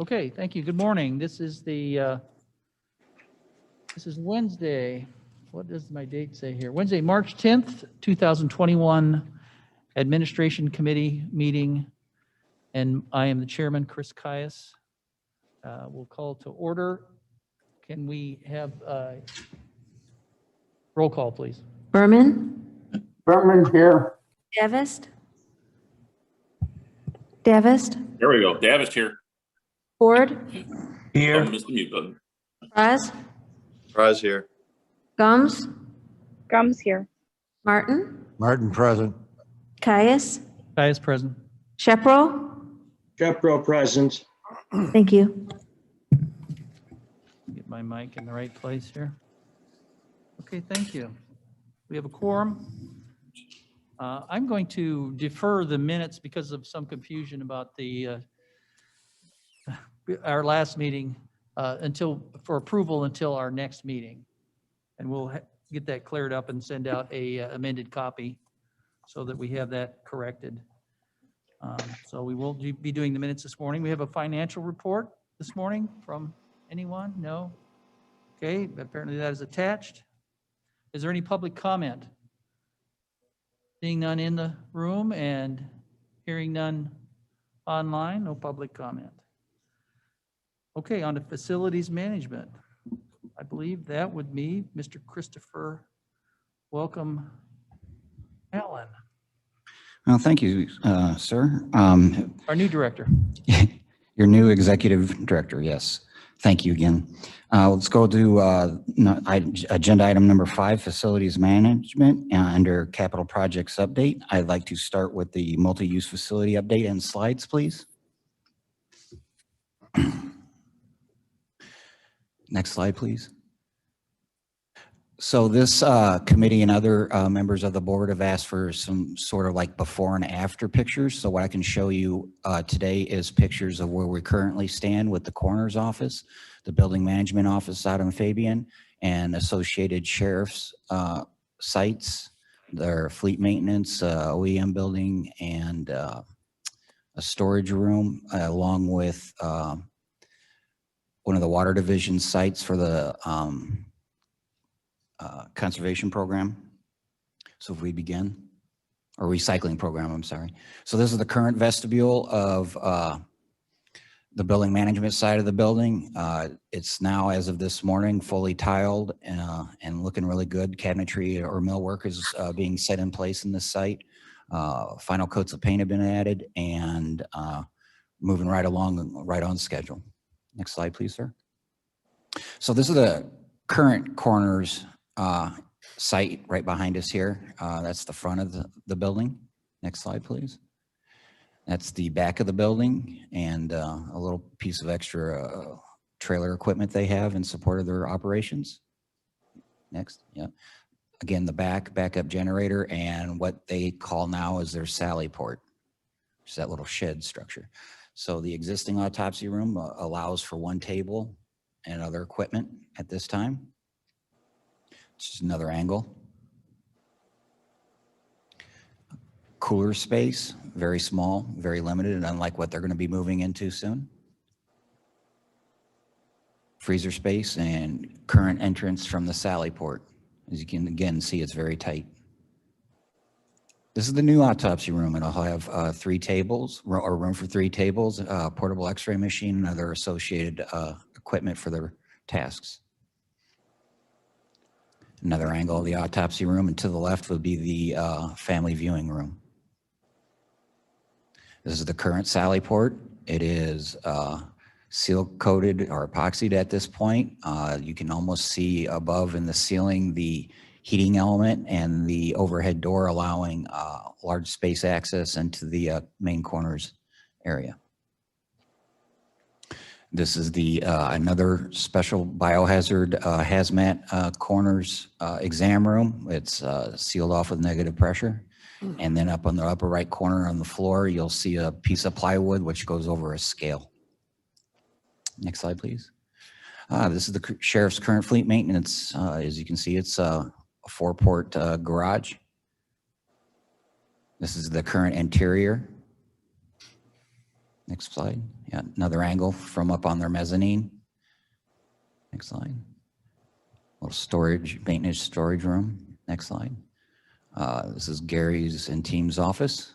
Okay, thank you. Good morning. This is Wednesday. What does my date say here? Wednesday, March 10th, 2021, Administration Committee meeting. And I am the chairman, Chris Caius. We'll call to order. Can we have roll call, please? Berman? Berman here. Davist? Davist? There we go. Davis here. Ford? Here. Oh, Mr. Mute button. Raz? Raz here. Gums? Gums here. Martin? Martin present. Caius? Caius present. Shepro? Shepro present. Thank you. Get my mic in the right place here. Okay, thank you. We have a quorum. I'm going to defer the minutes because of some confusion about our last meeting for approval until our next meeting. And we'll get that cleared up and send out a amended copy so that we have that corrected. So we will be doing the minutes this morning. We have a financial report this morning from anyone? No? Okay, apparently that is attached. Is there any public comment? Seeing none in the room and hearing none online, no public comment. Okay, on to facilities management. I believe that would be Mr. Christopher. Welcome, Allen, Well, thank you, sir. our new director. Your new executive director, yes. Thank you again. Let's go to agenda item number 5, facilities management, under capital projects update. I'd like to start with the multi-use facility update and slides, please. Next slide, please. So this committee and other members of the board have asked for some sort of like before and after pictures. So what I can show you today is pictures of where we currently stand with the coroner's office, the building management office out in Fabian, and associated sheriff's sites, their fleet maintenance, OEM building, and a storage room, along with one of the water division sites for the conservation program. So if we begin, or recycling program, I'm sorry. So this is the current vestibule of the building management side of the building. It's now, as of this morning, fully tiled and looking really good. Cabinetry or millwork is being set in place in this site. Final coats of paint have been added and moving right along, right on schedule. Next slide, please, sir. So this is the current coroner's site right behind us here. That's the front of the building. Next slide, please. That's the back of the building and a little piece of extra trailer equipment they have in support of their operations. Next, yeah. Again, the backup generator and what they call now is their sally port, which is that little shed structure. So the existing autopsy room allows for one table and other equipment at this time. Just another angle. Cooler space, very small, very limited, and unlike what they're going to be moving into soon. Freezer space and current entrance from the sally port. As you can again see, it's very tight. This is the new autopsy room. It'll have 3 tables, or room for 3 tables, portable x-ray machine, and other associated equipment for their tasks. Another angle of the autopsy room, and to the left would be the family viewing room. This is the current sally port. It is seal coated or epoxied at this point. You can almost see above in the ceiling the heating element and the overhead door allowing large space access into the main corners area. This is the another special biohazard hazmat corners exam room. It's sealed off with negative pressure. And then up on the upper right corner on the floor, you'll see a piece of plywood which goes over a scale. Next slide, please. This is the sheriff's current fleet maintenance. As you can see, it's a 4-port garage. This is the current interior. Next slide. Yeah, another angle from up on their mezzanine. Next slide. Little storage, maintenance storage room. Next slide. This is Gary's and team's office.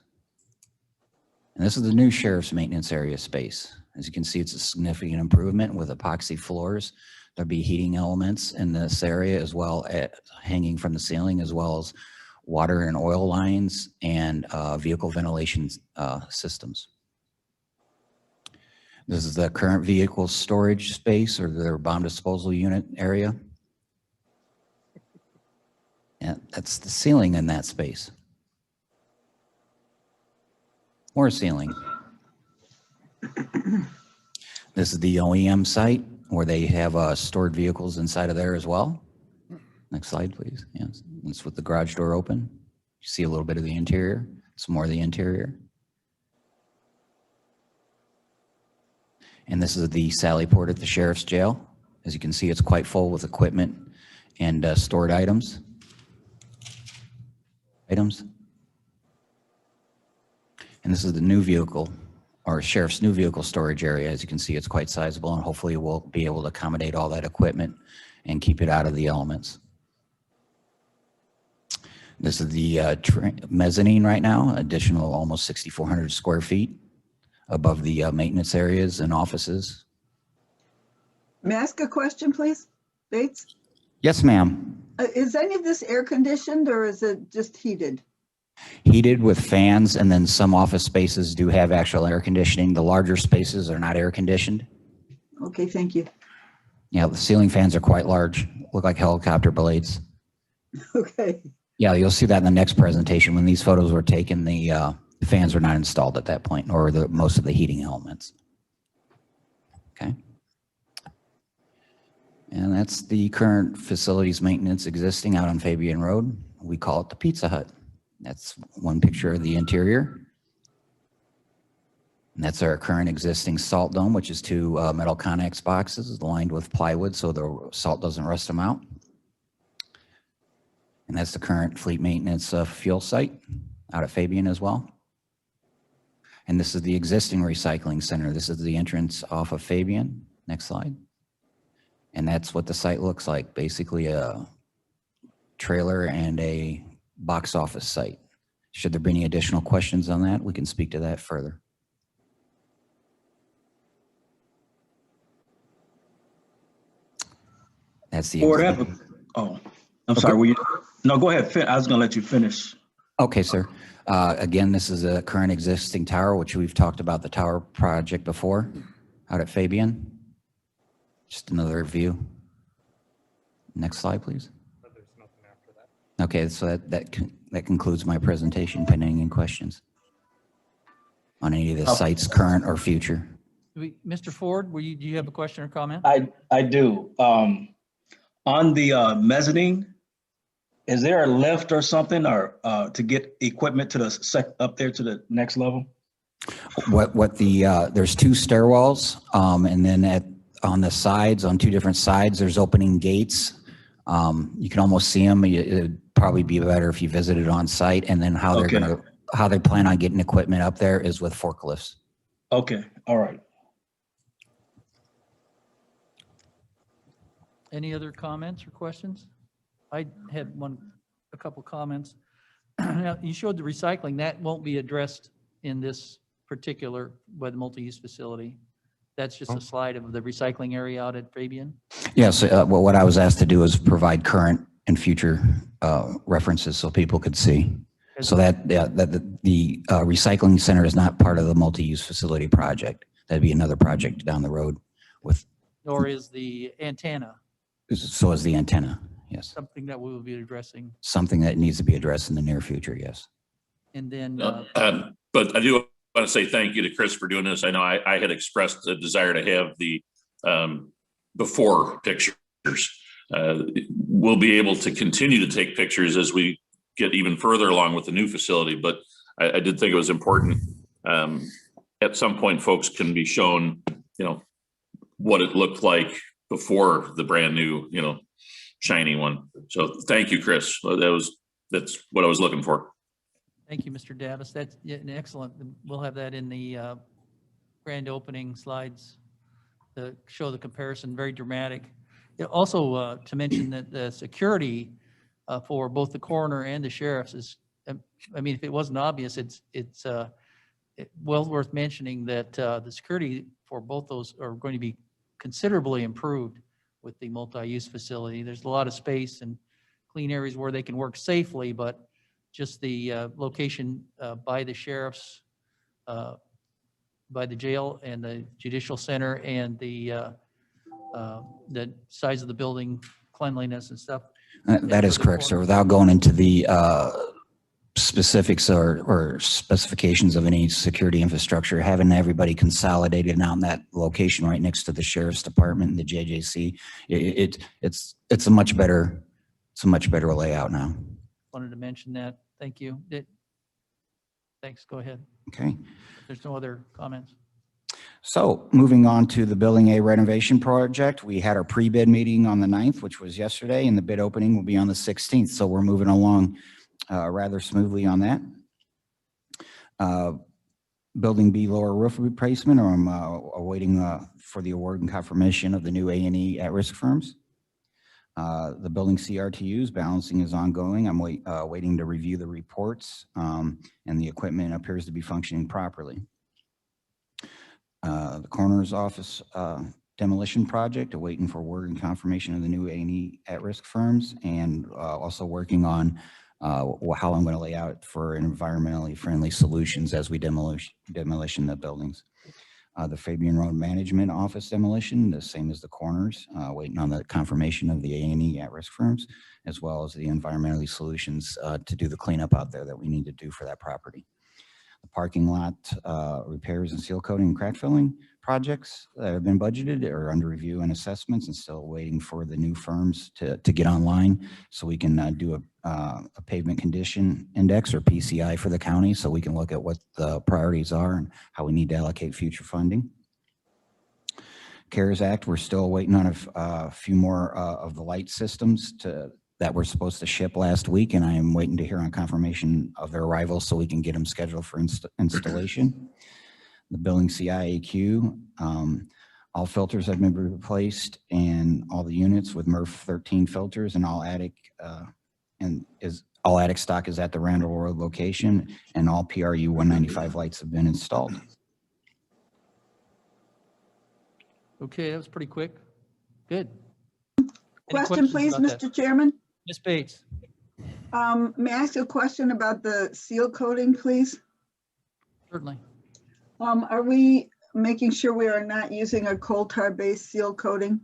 And this is the new sheriff's maintenance area space. As you can see, it's a significant improvement with epoxy floors. There'll be heating elements in this area as well as hanging from the ceiling, as well as water and oil lines and vehicle ventilation systems. This is the current vehicle storage space or their bomb disposal unit area. And that's the ceiling in that space. More ceiling. This is the OEM site where they have stored vehicles inside of there as well. Next slide, please. Yes, it's with the garage door open. You see a little bit of the interior, some more of the interior. And this is the Sally Port at the sheriff's jail. As you can see, it's quite full with equipment and stored items. And this is the new vehicle, or sheriff's new vehicle storage area. As you can see, it's quite sizable, and hopefully we'll be able to accommodate all that equipment and keep it out of the elements. This is the mezzanine right now, additional almost 6,400 square feet above the maintenance areas and offices. May I ask a question, please, Bates? Yes, ma'am. Is any of this air conditioned or is it just heated? Heated with fans, and then some office spaces do have actual air conditioning. The larger spaces are not air conditioned. Okay, thank you. Yeah, the ceiling fans are quite large, look like helicopter blades. Okay, Yeah, you'll see that in the next presentation. When these photos were taken, the fans were not installed at that point, or most of the heating elements. Okay. And that's the current facilities maintenance existing out on Fabian Road. We call it the Pizza Hut. That's one picture of the interior. And that's our current existing salt dome, which is two metal Connex boxes lined with plywood so the salt doesn't rust them out. And that's the current fleet maintenance fuel site out at Fabian as well. And this is the existing recycling center. This is the entrance off of Fabian. Next slide. And that's what the site looks like, basically a trailer and a box office site. Should there be any additional questions on that, we can speak to that further. That's the. Oh, I'm sorry. Were you? No, go ahead. I was going to let you finish. Okay, sir. Again, this is a current existing tower, which we've talked about the tower project before out at Fabian. Just another view. Next slide, please. Okay, so that concludes my presentation, pending any questions on any of the sites, current or future. Mr. Ford, do you have a question or comment? I do. On the mezzanine, is there a lift or something, or to get equipment to the up there to the next level? There's two stairwells, and then on the sides, on two different sides, there's opening gates. You can almost see them. It'd probably be better if you visited on site, and then how they plan on getting equipment up there is with forklifts. Okay, all right. Any other comments or questions? I had a couple comments. Now, you showed the recycling. That won't be addressed in this particular by the multi-use facility. That's just a slide of the recycling area out at Fabian? Yes, well, what I was asked to do is provide current and future references so people could see. So that the recycling center is not part of the multi-use facility project. That'd be another project down the road with. Nor is the antenna. So is the antenna, yes. Something that we will be addressing. Something that needs to be addressed in the near future, yes. And then. But I do want to say thank you to Chris for doing this. I know I had expressed the desire to have the before pictures. We'll be able to continue to take pictures as we get even further along with the new facility, but I did think it was important. At some point, folks can be shown, what it looked like before the brand new, shiny one. So thank you, Chris. That's what I was looking for. Thank you, Mr. Davis. That's excellent. We'll have that in the grand opening slides to show the comparison, very dramatic. Also, to mention that the security for both the coroner and the sheriffs is, I mean, if it wasn't obvious, it's well worth mentioning that the security for both those are going to be considerably improved with the multi-use facility. There's a lot of space and clean areas where they can work safely, but just the location by the sheriff's, by the jail and the judicial center, and the size of the building, cleanliness and stuff. That is correct, sir. Without going into the specifics or specifications of any security infrastructure, having everybody consolidated out in that location right next to the sheriff's department and the JJC, it's a much better layout now. Wanted to mention that. Thank you. Thanks. Go ahead. Okay. If there's no other comments. So moving on to the Building A renovation project, we had our pre-bid meeting on the 9th, which was yesterday, and the bid opening will be on the 16th. So we're moving along rather smoothly on that. Building B lower roof replacement, or I'm awaiting for the award and confirmation of the new A&E at-risk firms. The building CRTUs balancing is ongoing. I'm waiting to review the reports, and the equipment appears to be functioning properly. The coroner's office demolition project, awaiting for word and confirmation of the new A&E at-risk firms, and also working on how I'm going to lay out for environmentally friendly solutions as we demolition the buildings. The Fabian Road Management Office demolition, the same as the coroner's, waiting on the confirmation of the A&E at-risk firms, as well as the environmentally solutions to do the cleanup out there that we need to do for that property. The parking lot repairs and seal coating and crack filling projects that have been budgeted are under review and assessments, and still waiting for the new firms to get online so we can do a pavement condition index, or PCI, for the county, so we can look at what the priorities are and how we need to allocate future funding. CARES Act, we're still waiting on a few more of the light systems that were supposed to ship last week, and I am waiting to hear on confirmation of their arrival so we can get them scheduled for installation. The building CIAQ, all filters have been replaced, and all the units with MERV 13 filters, and all attic stock is at the Randall Road location, and all PRU 195 lights have been installed. Okay, that was pretty quick. Good. Question, please, Mr. Chairman. Ms. Bates. May I ask a question about the seal coating, please? Certainly. Are we making sure we are not using a coal tar-based seal coating?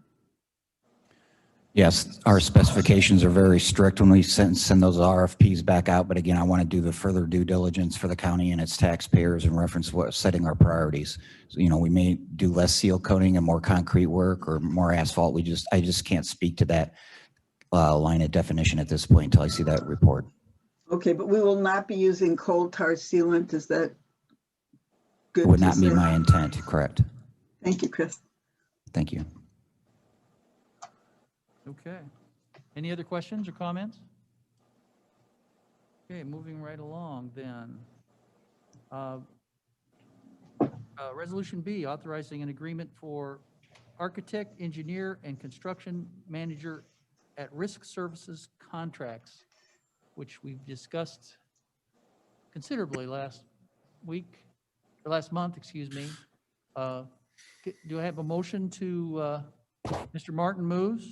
Yes, our specifications are very strict when we send those RFPs back out. But again, I want to do the further due diligence for the county and its taxpayers in reference to setting our priorities. So, we may do less seal coating and more concrete work or more asphalt. I just can't speak to that line of definition at this point until I see that report. Okay, but we will not be using coal tar sealant. Is that good? It would not be my intent, correct? Thank you, Chris. Thank you. Okay. Any other questions or comments? Okay, moving right along then. Resolution B, authorizing an agreement for architect, engineer, and construction manager at risk services contracts, which we've discussed considerably last month, excuse me. Do I have a motion to, Mr. Martin moves?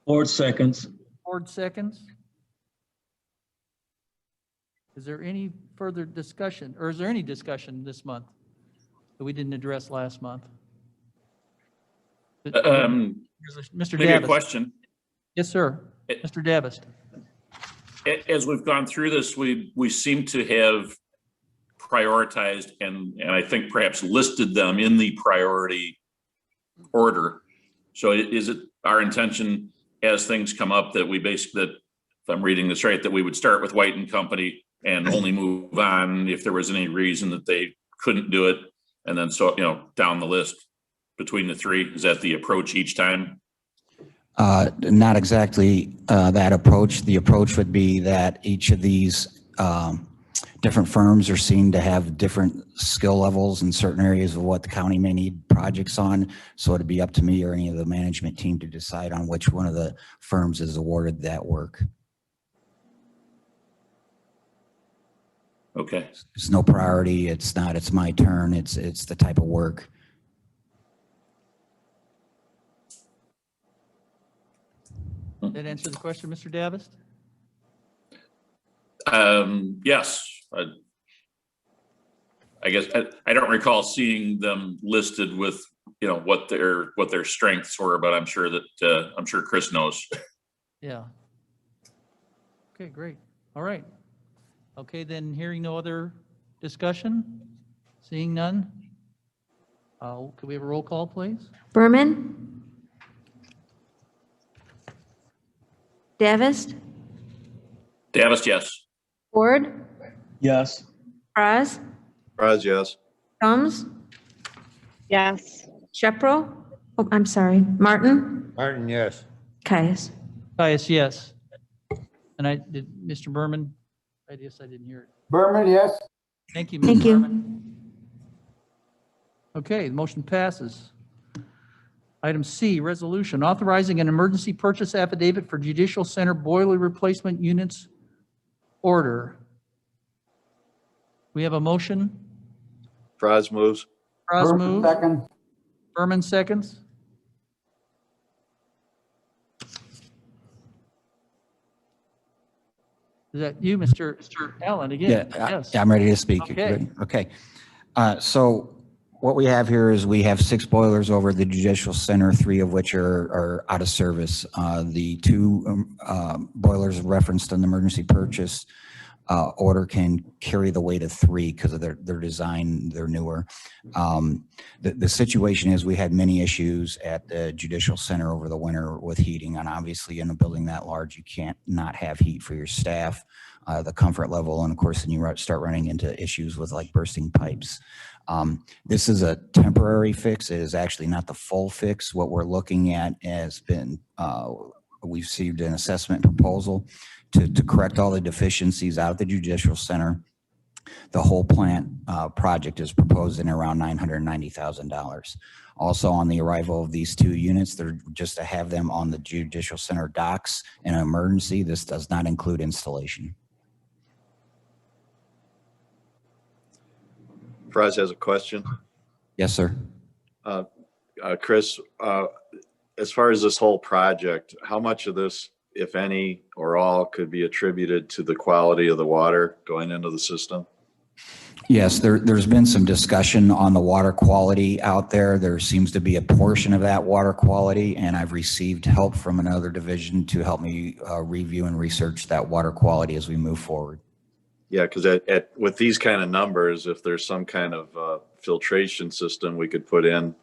Board seconds. Board seconds. Is there any further discussion, or is there any discussion this month that we didn't address last month? Mr. Maybe a Davis. question. Yes, sir. Mr. Davis. As we've gone through this, we seem to have prioritized and I think perhaps listed them in the priority order. So is it our intention, as things come up, that we basically, that if I'm reading this right, that we would start with White and Company and only move on if there was any reason that they couldn't do it, and then down the list between the three? Is that the approach each time? Not exactly that approach. The approach would be that each of these different firms are seen to have different skill levels in certain areas of what the county may need projects on. So it'd be up to me or any of the management team to decide on which one of the firms is awarded that work. Okay. It's no priority. It's not, it's my turn. It's the type of work. That answer the question, Mr. Davist? Yes. I guess I don't recall seeing them listed with, you know, what their strengths were, but I'm sure that I'm sure Chris knows. Yeah. Okay, great. All right. Okay, then hearing no other discussion, seeing none. Could we have a roll call, please? Berman, Davis, Davis, yes. Ford, Yes. Praz, Praz, yes. Combs, Yes. Shepro, oh, I'm sorry, Martin, Martin, yes. Caius. Yes. And Mr. Berman, I guess I didn't hear it. Berman, yes. Thank you, Mr. Thank Berman. you. Okay, the motion passes. Item C, resolution authorizing an emergency purchase affidavit for judicial center boiler replacement units order. We have a motion. Praz moves. Praz moves. Second. Berman seconds. Is that you, Mr. Allen, again? Yeah, Yes. I'm ready to speak. Okay. Okay. So what we have here is we have 6 boilers over the judicial center, 3 of which are out of service. The 2 boilers referenced in the emergency purchase order can carry the weight of 3 because of their design. They're newer. The situation is we had many issues at the judicial center over the winter with heating, and obviously in a building that large, you can't not have heat for your staff, the comfort level, and of course then you start running into issues with like bursting pipes. This is a temporary fix. It is actually not the full fix. What we're looking at has been, we received an assessment proposal to correct all the deficiencies out of the judicial center. The whole plant project is proposed in around $990,000. Also, on the arrival of these 2 units, they're just to have them on the judicial center docks in an emergency. This does not include installation. Praz has a question. Yes, sir. Chris, as far as this whole project, how much of this, if any, or all, could be attributed to the quality of the water going into the system? Yes, there's been some discussion on the water quality out there. There seems to be a portion of that water quality, and I've received help from another division to help me review and research that water quality as we move forward. Yeah, because with these kind of numbers, if there's some kind of filtration system we could put in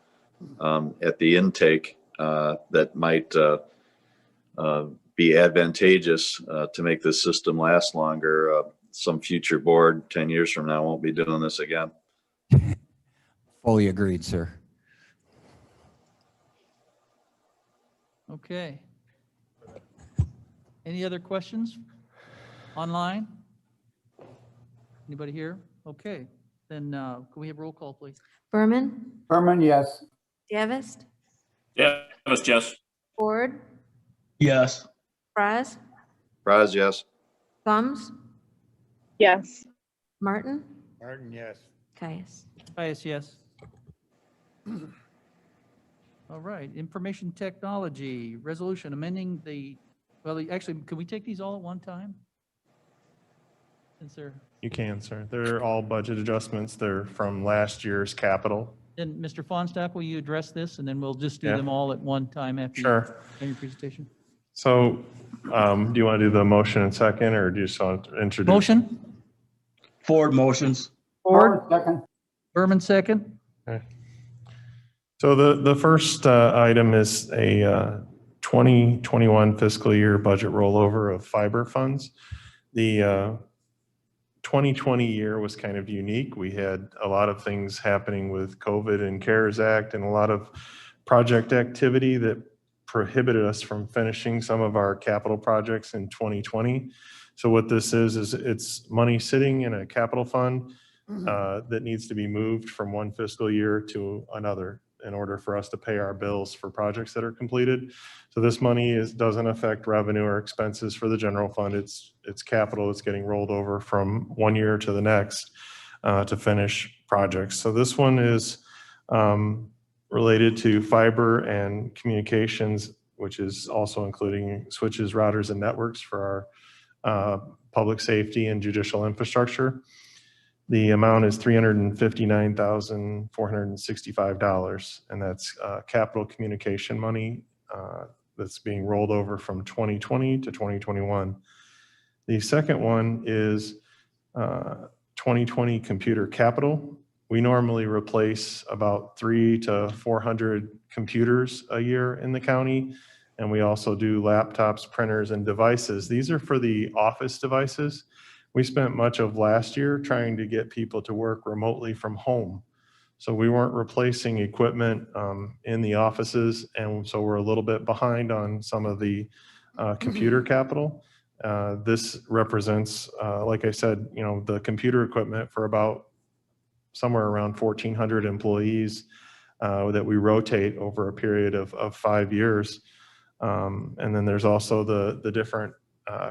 at the intake that might be advantageous to make this system last longer, some future board 10 years from now won't be doing this again. Fully agreed, sir. Okay. Any other questions online? Anybody here? Okay, then can we have roll call, please? Berman, Berman, yes. Davis, Davis, yes. Ford, Yes. Praz, Praz, yes. Combs, Yes. Martin, Martin, yes. Caius. Yes. All right, information technology, resolution amending actually, could we take these all at one time? Since they're, You can, sir. They're all budget adjustments. They're from last year's capital. then Mr. Fonstack, will you address this, and then we'll just do Yeah. them all at one time after you Sure. end your presentation? So do you want to do the motion and second, or do you just want to introduce? Motion, Ford motions. Ford, Second. Berman second. Okay. So the first item is a 2021 fiscal year budget rollover of fiber funds. The 2020 year was kind of unique. We had a lot of things happening with COVID and CARES Act and a lot of project activity that prohibited us from finishing some of our capital projects in 2020. So what this is it's money sitting in a capital fund that needs to be moved from one fiscal year to another in order for us to pay our bills for projects that are completed. So this money doesn't affect revenue or expenses for the general fund. It's capital that's getting rolled over from one year to the next to finish projects. So this one is related to fiber and communications, which is also including switches, routers, and networks for our public safety and judicial infrastructure. The amount is $359,465, and that's capital communication money that's being rolled over from 2020 to 2021. The second one is 2020 computer capital. We normally replace about 300 to 400 computers a year in the county, and we also do laptops, printers, and devices. These are for the office devices. We spent much of last year trying to get people to work remotely from home. So we weren't replacing equipment in the offices, and so we're a little bit behind on some of the computer capital. This represents, like I said, the computer equipment for about somewhere around 1,400 employees that we rotate over a period of 5 years. And then there's also the different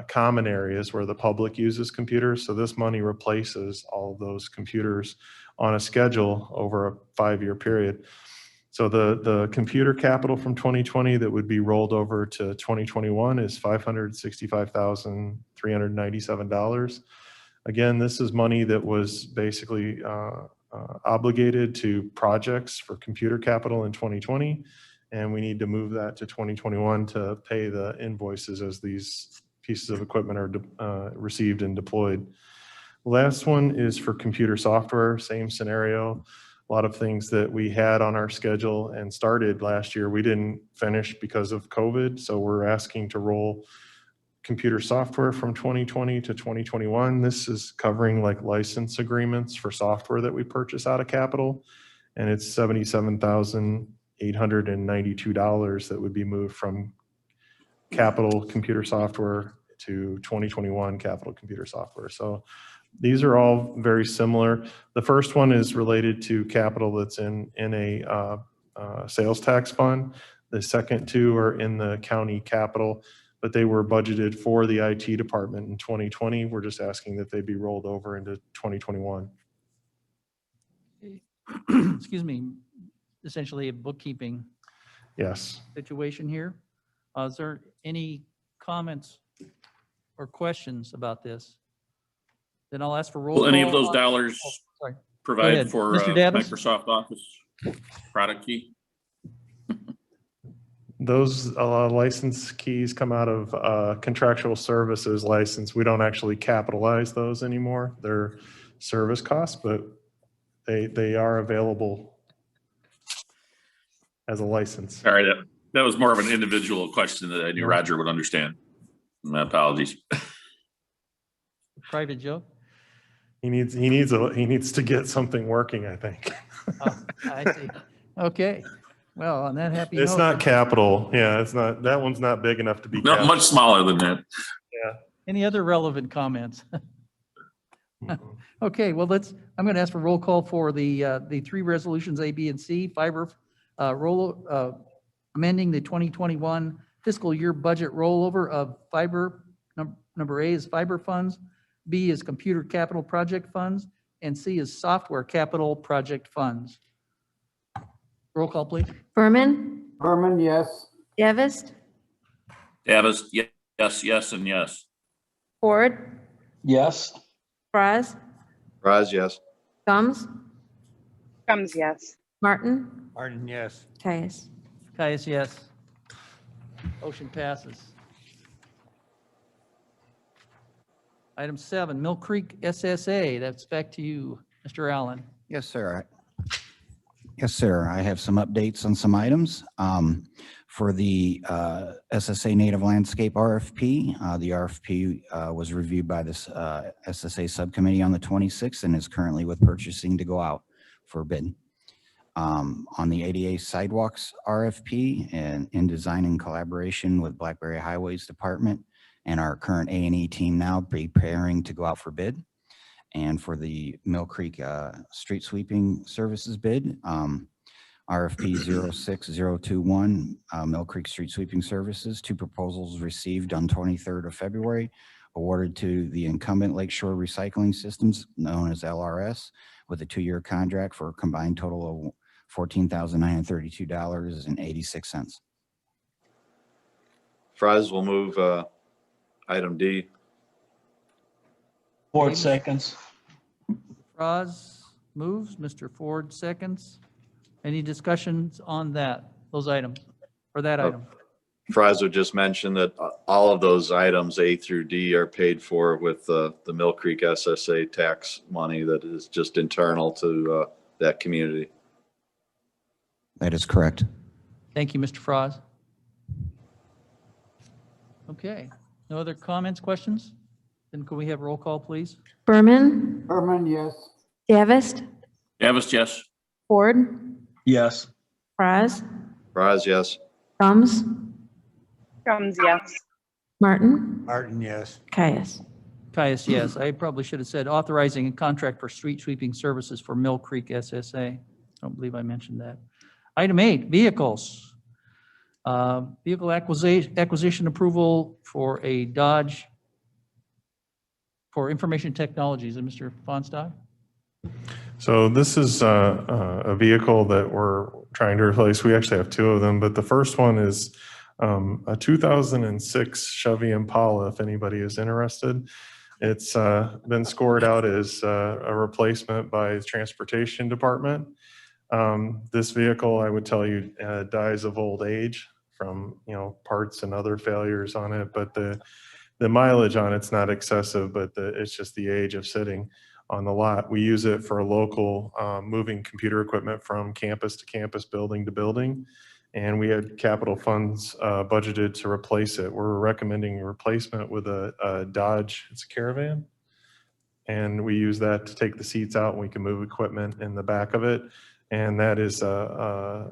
common areas where the public uses computers. So this money replaces all of those computers on a schedule over a 5-year period. So the computer capital from 2020 that would be rolled over to 2021 is $565,397. Again, this is money that was basically obligated to projects for computer capital in 2020, and we need to move that to 2021 to pay the invoices as these pieces of equipment are received and deployed. Last one is for computer software, same scenario. A lot of things that we had on our schedule and started last year, we didn't finish because of COVID. So we're asking to roll computer software from 2020 to 2021. This is covering like license agreements for software that we purchase out of capital. And it's $77,892 that would be moved from capital computer software to 2021 capital computer software. So these are all very similar. The first one is related to capital that's in a sales tax fund. The second two are in the county capital, but they were budgeted for the IT department in 2020. We're just asking that they be rolled over into 2021. Excuse me, essentially a bookkeeping Yes. situation here. Is there any comments or questions about this? Then I'll ask for roll call. Will any of those dollars Sorry. Go provide ahead. for Mr. Davis? Microsoft Office product key? Those license keys come out of contractual services license. We don't actually capitalize those anymore. They're service costs, but they are available as a license. All right, that was more of an individual question that I knew Roger would understand. My apologies. Private joke? He needs to get something working, I think. I see. Okay. Well, on that happy It's note, not capital. Yeah, it's not, that one's not big enough to be Not capital. much smaller than that. Yeah. any other relevant comments? Okay, well, I'm going to ask for roll call for the three resolutions, A, B, and C. Fiber amending the 2021 fiscal year budget rollover of fiber. Number A is fiber funds, B is computer capital project funds, and C is software capital project funds. Roll call, please. Berman, Berman, yes. Davis, Davis, yes, and yes. Ford, Yes. Fraz, Raz, yes. Gums, Gums, yes. Martin, Martin, yes. Caius. Caius, yes. Motion passes. Item 7, Mill Creek SSA. That's back to you, Mr. Allen. Yes, sir. Yes, sir. I have some updates on some items. For the SSA Native Landscape RFP, the RFP was reviewed by this SSA subcommittee on the 26th and is currently with purchasing to go out for bid. On the ADA sidewalks RFP and in design and collaboration with Blackberry Highways Department, and our current A&E team now preparing to go out for bid. And for the Mill Creek street sweeping services bid, RFP 06021, Mill Creek Street Sweeping Services, 2 proposals received on 23rd of February, awarded to the incumbent Lakeshore Recycling Systems, known as LRS, with a 2-year contract for a combined total of $14,932.86. Fries will move item D. Ford seconds. Fraz moves, Mr. Ford seconds. Any discussions on those items, or that item? Fries would just mention that all of those items, A through D, are paid for with the Mill Creek SSA tax money that is just internal to that community. That is correct. Thank you, Mr. Fraz. Okay, no other comments, questions? Then could we have roll call, please? Berman, Berman, yes. Davis, Davis, yes. Ford, Yes. Fraz, Fries, yes. Gums, Gums, yes. Martin, Martin, yes. Caius. Caius, yes. I probably should have said authorizing a contract for street sweeping services for Mill Creek SSA. I don't believe I mentioned that. Item 8, vehicles. Vehicle acquisition approval for a Dodge for information technologies. And Mr. Fonstock? So this is a vehicle that we're trying to replace. We actually have 2 of them, but the first one is a 2006 Chevy Impala, if anybody is interested. It's been scored out as a replacement by the Transportation Department. This vehicle, I would tell you, dies of old age from, parts and other failures on it, but the mileage on it's not excessive, but it's just the age of sitting on the lot. We use it for local moving computer equipment from campus to campus, building to building, and we had capital funds budgeted to replace it. We're recommending a replacement with a Dodge, it's a Caravan, and we use that to take the seats out and we can move equipment in the back of it, and that is a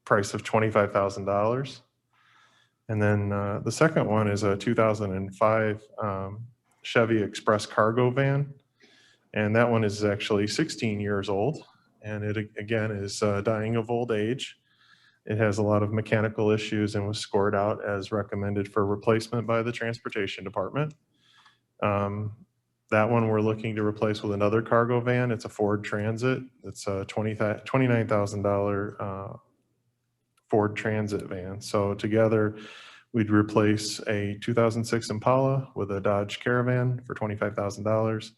price of $25,000. And then the second one is a 2005 Chevy Express cargo van. And that one is actually 16 years old. And it, again, is dying of old age. It has a lot of mechanical issues and was scored out as recommended for replacement by the Transportation Department. That one we're looking to replace with another cargo van. It's a Ford Transit. It's a $29,000 Ford Transit van. So together we'd replace a 2006 Impala with a Dodge Caravan for $25,000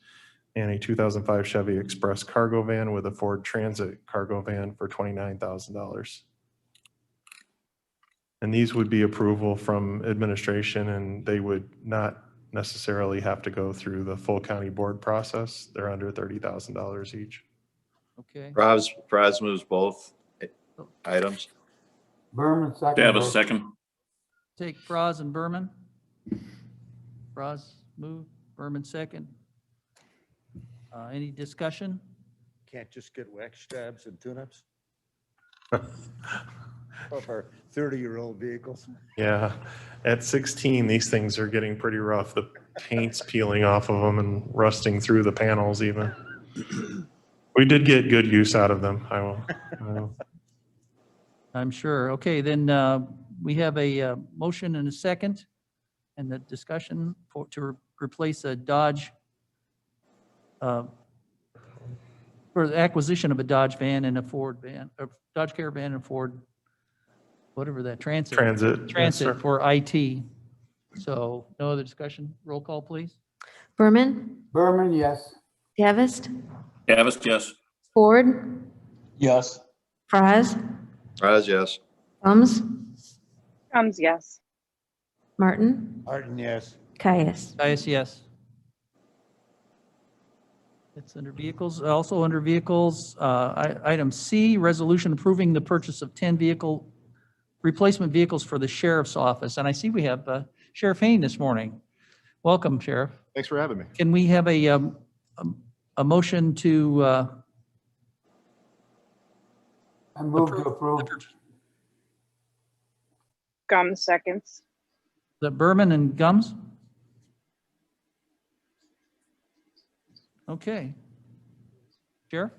and a 2005 Chevy Express cargo van with a Ford Transit cargo van for $29,000. And these would be approval from administration, and they would not necessarily have to go through the full county board process. They're under $30,000 each. Okay. Fries moves both items. Berman, second. Davis, second. Take Fraz and Berman. Fraz move, Berman second. Any discussion? Can't just get wax jobs and tune-ups of our 30-year-old vehicles. Yeah, at 16, these things are getting pretty rough. The paint's peeling off of them and rusting through the panels even. We did get good use out of them. I will. I'm sure. Okay, then we have a motion and a second, and the discussion to replace a Dodge for the acquisition of a Dodge van and a Ford van, or Dodge Caravan and Ford, whatever that, Transit Yes, sir. for IT. So no other discussion. Roll call, please. Berman, Berman, yes. Davis, Davis, yes. Ford, Yes. Fraz, Fries, yes. Gums, Gums, yes. Martin, Martin, yes. Caius. Yes. It's under vehicles. Also under vehicles, item C, resolution approving the purchase of 10 replacement vehicles for the sheriff's office. And I see we have Sheriff Hayne this morning. Welcome, Sheriff. Thanks for having me. Can we have a motion to I move to approve. Gums, seconds. the Berman and Gums? Okay. Sheriff?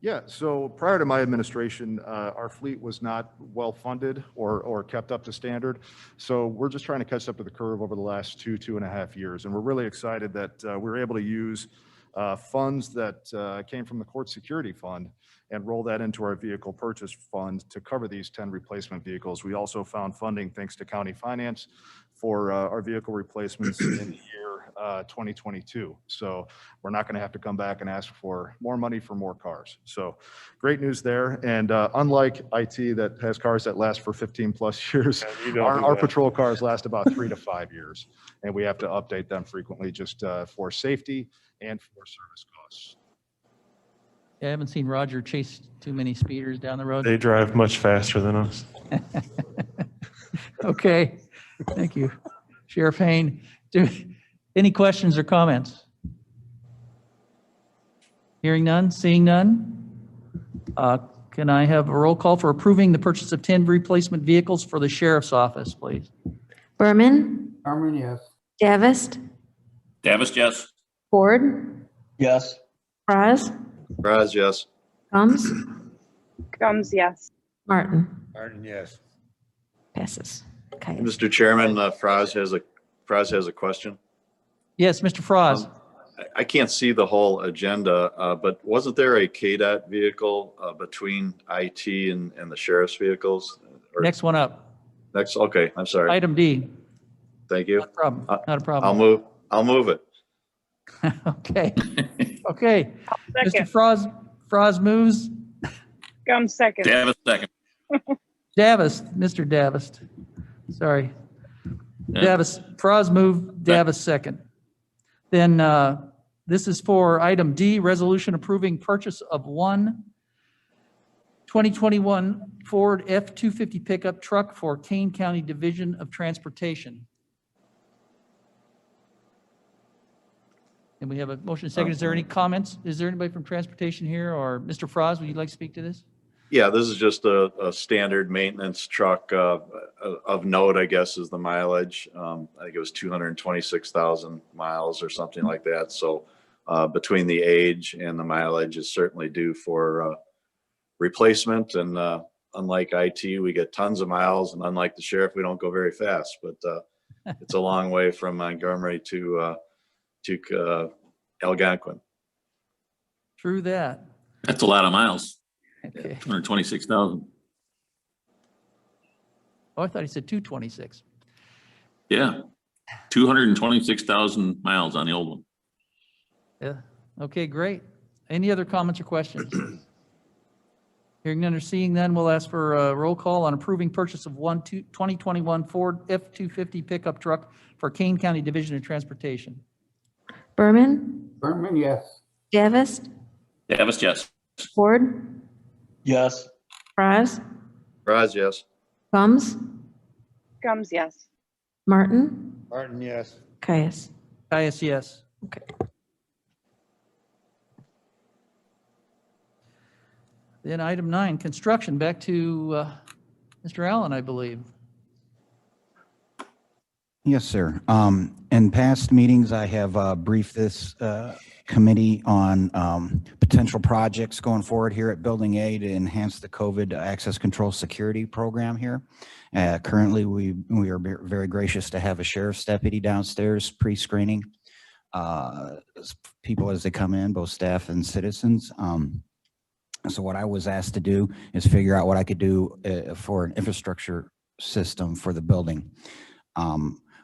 Yeah, so prior to my administration, our fleet was not well-funded or kept up to standard. So we're just trying to catch up to the curve over the last 2.5 years. And we're really excited that we were able to use funds that came from the court security fund and roll that into our vehicle purchase fund to cover these 10 replacement vehicles. We also found funding, thanks to county finance, for our vehicle replacements in the year 2022. So we're not going to have to come back and ask for more money for more cars. So great news there. And unlike IT that has cars that last for 15 plus years, Yeah, you don't do our that. patrol cars last about 3 to 5 years. And we have to update them frequently just for safety and for service costs. I haven't seen Roger chase too many speeders down the road. They drive much faster than us. Okay, thank you. Sheriff Hain, any questions or comments? Hearing none, seeing none? Can I have a roll call for approving the purchase of 10 replacement vehicles for the sheriff's office, please? Berman, Berman, yes. Davist, Davis, yes. Ford, Yes. Fries, Raz, yes. Combs, Combs, yes. Martin. Martin, yes. Passes. Caius. Mr. Chairman, Fraz has a question. Yes, Mr. Froz. I can't see the whole agenda, but wasn't there a KDOT vehicle between IT and the sheriff's vehicles? Or Next one up, Next, okay, I'm sorry. item D. Thank you. Not a problem, not a I'll problem. move it. Okay, okay. Mr. Second. Froz moves. Combs, second. Davis, second. Mr. Davist. Sorry. Yeah. Davis, Froz moved, Davis second. Then this is for item D, resolution approving purchase of one 2021 Ford F-250 pickup truck for Kane County Division of Transportation. And we have a motion second. Is there any comments? Is there anybody from transportation here, or Mr. Froz, would you like to speak to this? Yeah, this is just a standard maintenance truck. Of note, I guess, is the mileage. I think it was 226,000 miles or something like that. So between the age and the mileage is certainly due for replacement. And unlike IT, we get tons of miles, and unlike the sheriff, we don't go very fast. But it's a long way from Montgomery to Algonquin. True that. That's a lot of miles. Okay. 226,000. Oh, I thought he said 226. Yeah. 226,000 miles on the old one. Yeah. Okay, great. Any other comments or questions? Hearing none or seeing none, we'll ask for a roll call on approving purchase of 2021 Ford F-250 pickup truck for Kane County Division of Transportation. Berman, Berman, yes. Davist, Davis, yes. Ford, Yes. Fries, Raz, yes. Combs, Combs, yes. Martin, Martin, yes. Caius. Caius, yes. Okay. Then item 9, construction. Back to Mr. Allen, I believe. Yes, sir. In past meetings, I have briefed this committee on potential projects going forward here at Building A to enhance the COVID access control security program here. Currently, we are very gracious to have a sheriff's deputy downstairs pre-screening people as they come in, both staff and citizens. So what I was asked to do is figure out what I could do for an infrastructure system for the building.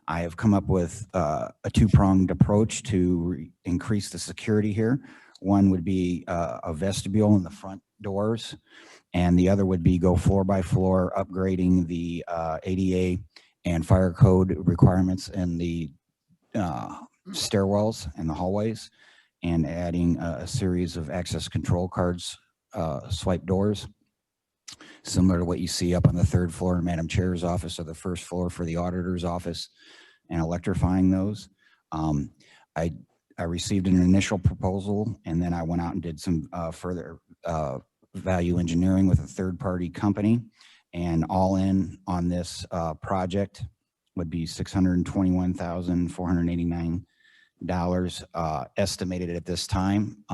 I have come up with a two-pronged approach to increase the security here. One would be a vestibule in the front doors, and the other would be go floor by floor, upgrading the ADA and fire code requirements in the stairwells and the hallways, and adding a series of access control cards, swipe doors, similar to what you see up on the 3rd floor in Madam Chair's office or the 1st floor for the auditor's office, and electrifying those. I received an initial proposal, and then I went out and did some further value engineering with a third-party company, and all in on this project would be $621,489. estimated at this time.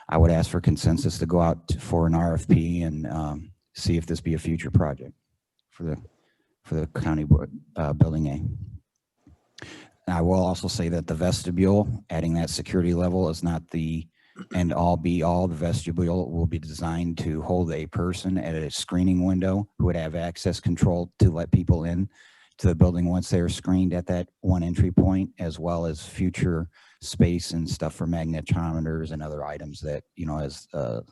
I would ask for consensus to go out for an RFP and see if this be a future project for the county building A. I will also say that the vestibule, adding that security level is not the end all be all. The vestibule will be designed to hold a person at a screening window who would have access control to let people in to the building once they are screened at that one entry point, as well as future space and stuff for magnetometers and other items that, you know, as the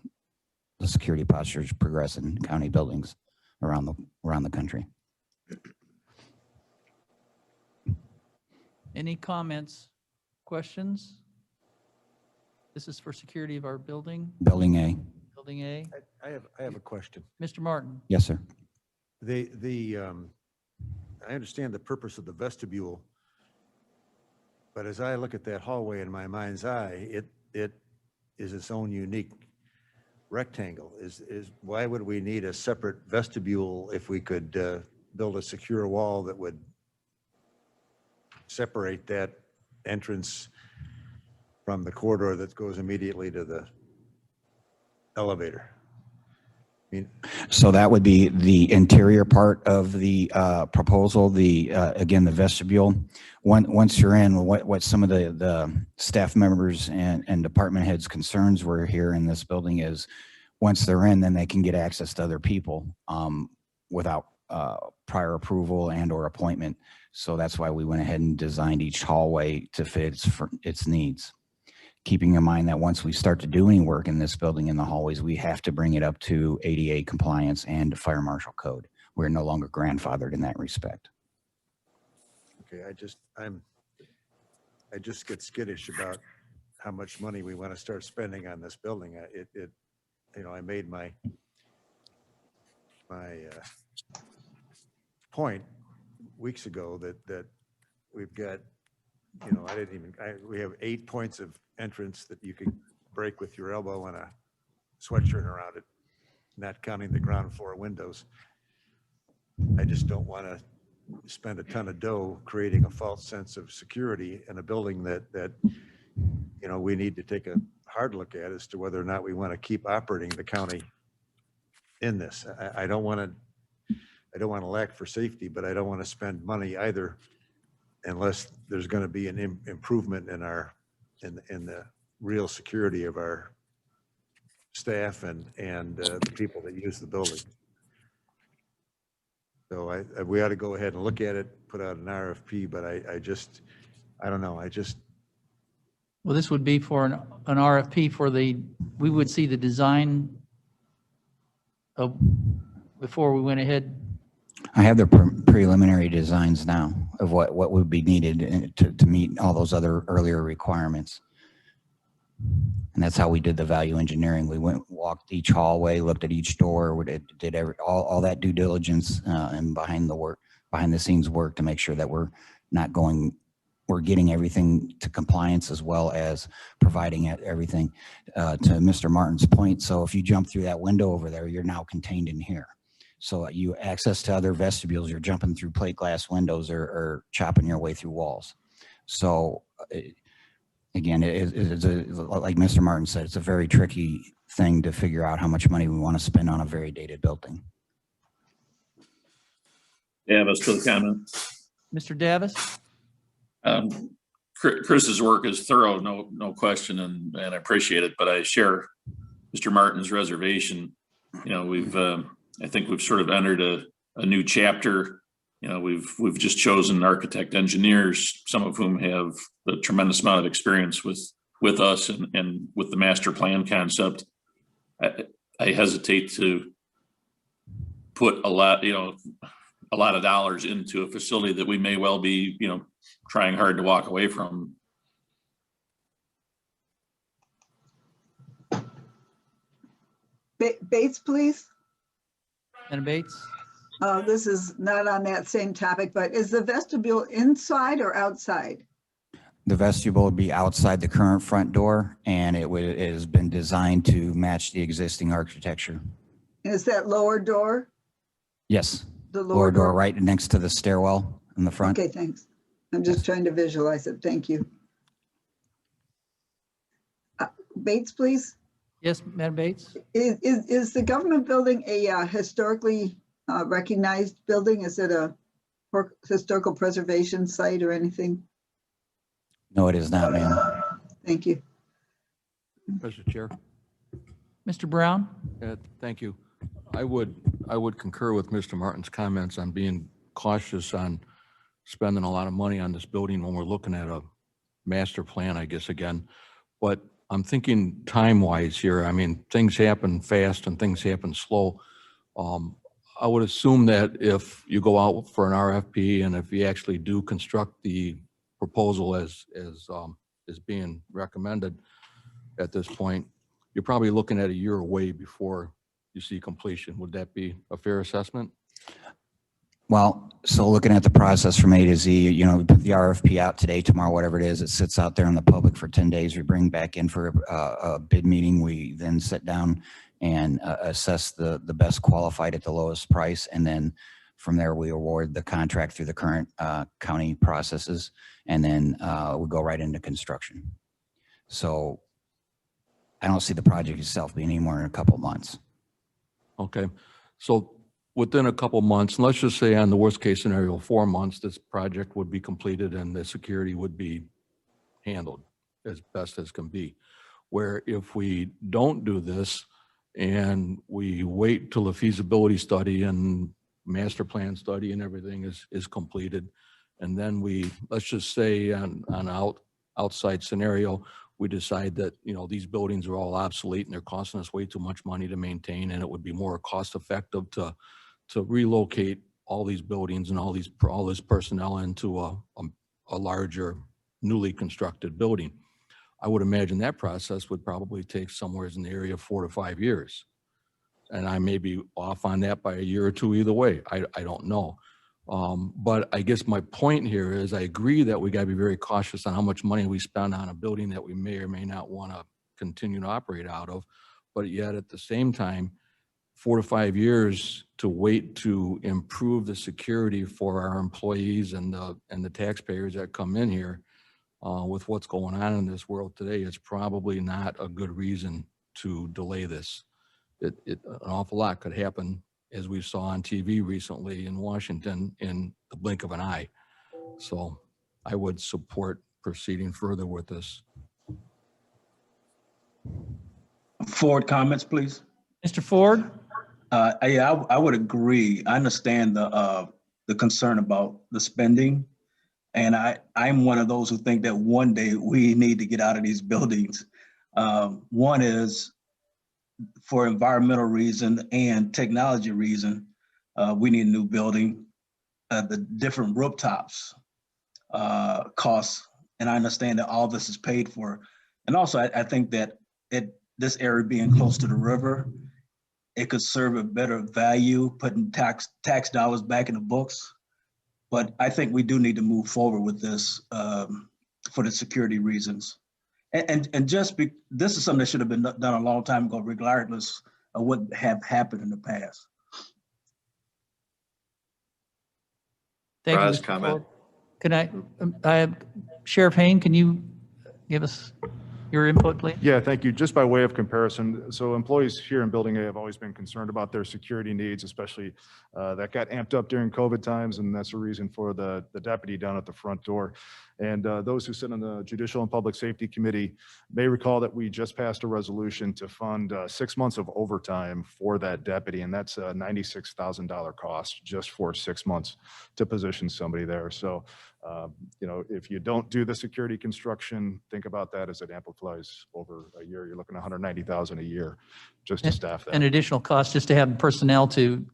security postures progress in county buildings around the country. Any comments, questions? This is for security of our building, Building A. Building A. I have a question. Mr. Martin, Yes, sir. I understand the purpose of the vestibule, but as I look at that hallway in my mind's eye, it is its own unique rectangle. Why would we need a separate vestibule if we could build a secure wall that would separate that entrance from the corridor that goes immediately to the elevator? I mean, So that would be the interior part of the proposal, again, the vestibule. Once you're in, what some of the staff members and department heads' concerns were here in this building is once they're in, then they can get access to other people without prior approval and or appointment. So that's why we went ahead and designed each hallway to fit its needs. Keeping in mind that once we start to do any work in this building in the hallways, we have to bring it up to ADA compliance and fire marshal code. We're no longer grandfathered in that respect. okay, I just get skittish about how much money we want to start spending on this building. I made my point weeks ago that we've got, we have 8 points of entrance that you can break with your elbow and a sweatshirt around it, not counting the ground floor windows. I just don't want to spend a ton of dough creating a false sense of security in a building that we need to take a hard look at as to whether or not we want to keep operating the county in this. I don't want to lack for safety, but I don't want to spend money either unless there's going to be an improvement in the real security of our staff and the people that use the building. So we ought to go ahead and look at it, put out an RFP, but I don't know. well, this would be for an RFP we would see the design of, before we went ahead. I have the preliminary designs now of what would be needed to meet all those other earlier requirements. And that's how we did the value engineering. We walked each hallway, looked at each door, did all that due diligence and behind the scenes work to make sure that we're getting everything to compliance as well as providing everything to Mr. Martin's point. So if you jump through that window over there, you're now contained in here. So you access to other vestibules, you're jumping through plate glass windows or chopping your way through walls. So again, like Mr. Martin said, it's a very tricky thing to figure out how much money we want to spend on a very dated building. Davis for the comment. Mr. Davis? Chris's work is thorough, no question, and I appreciate it, but I share Mr. Martin's reservation. I think we've sort of entered a new chapter. We've just chosen architect engineers, some of whom have a tremendous amount of experience with us and with the master plan concept. I hesitate to put a lot of dollars into a facility that we may well be, trying hard to walk away from. Bates, please. And Bates? This is not on that same topic, but is the vestibule inside or outside? The vestibule would be outside the current front door, and it has been designed to match the existing architecture. Is that lower door? Yes. The Lower door right next to the stairwell in the front. Okay, thanks. I'm just trying to visualize it. Thank you. Bates, please. Yes, Madam Bates? Is the government building a historically recognized building? Is it a historical preservation site or anything? No, it is not, ma'am. Thank you. Mr. Chair, Mr. Brown? thank you. I would concur with Mr. Martin's comments on being cautious on spending a lot of money on this building when we're looking at a master plan, I guess, again. But I'm thinking time-wise here. I mean, things happen fast and things happen slow. I would assume that if you go out for an RFP and if you actually do construct the proposal as is being recommended at this point, you're probably looking at a year away before you see completion. Would that be a fair assessment? Well, so looking at the process from A to Z, you know, we put the RFP out today, tomorrow, whatever it is, it sits out there in the public for 10 days. We bring back in for a bid meeting. We then sit down and assess the best qualified at the lowest price. And then from there, we award the contract through the current county processes. And then we go right into construction. So I don't see the project itself being any more than a couple months. Okay. So within a couple months, let's just say on the worst case scenario, 4 months, this project would be completed and the security would be handled as best as can be. Where if we don't do this and we wait till the feasibility study and master plan study and everything is completed, and then we, let's just say on outside scenario, we decide that, you know, these buildings are all obsolete and they're costing us way too much money to maintain, and it would be more cost effective to relocate all these buildings and all this personnel into a larger newly constructed building. I would imagine that process would probably take somewhere in the area of 4 to 5 years. And I may be off on that by a year or two either way. I don't know. But I guess my point here is I agree that we got to be very cautious on how much money we spend on a building that we may or may not want to continue to operate out of. But yet at the same time, 4 to 5 years to wait to improve the security for our employees and the taxpayers that come in here with what's going on in this world today, is probably not a good reason to delay this. An awful lot could happen, as we saw on TV recently in Washington, in the blink of an eye. So I would support proceeding further with this. Ford, comments, please. Mr. Ford? Yeah, I would agree. I understand the concern about the spending. And I'm one of those who think that one day we need to get out of these buildings. One is for environmental reason and technology reason, we need a new building. The different rooftops costs, and I understand that all this is paid for. And also, I think that this area being close to the river, it could serve a better value, putting tax dollars back in the books. But I think we do need to move forward with this for the security reasons. And just this is something that should have been done a long time ago, regardless of what have happened in the past. Thank you, Raz, Mr. comment. Ford. Can I Sheriff Hain, can you give us your input, please? Yeah, thank you. Just by way of comparison, so employees here in Building A have always been concerned about their security needs, especially that got amped up during COVID times, and that's the reason for the deputy down at the front door. And those who sit on the Judicial and Public Safety Committee may recall that we just passed a resolution to fund 6 months of overtime for that deputy, and that's a $96,000 cost just for 6 months to position somebody there. So, you know, if you don't do the security construction, think about that as it amplifies over a year. You're looking at $190,000 a year just to staff that. An additional cost just to have personnel to,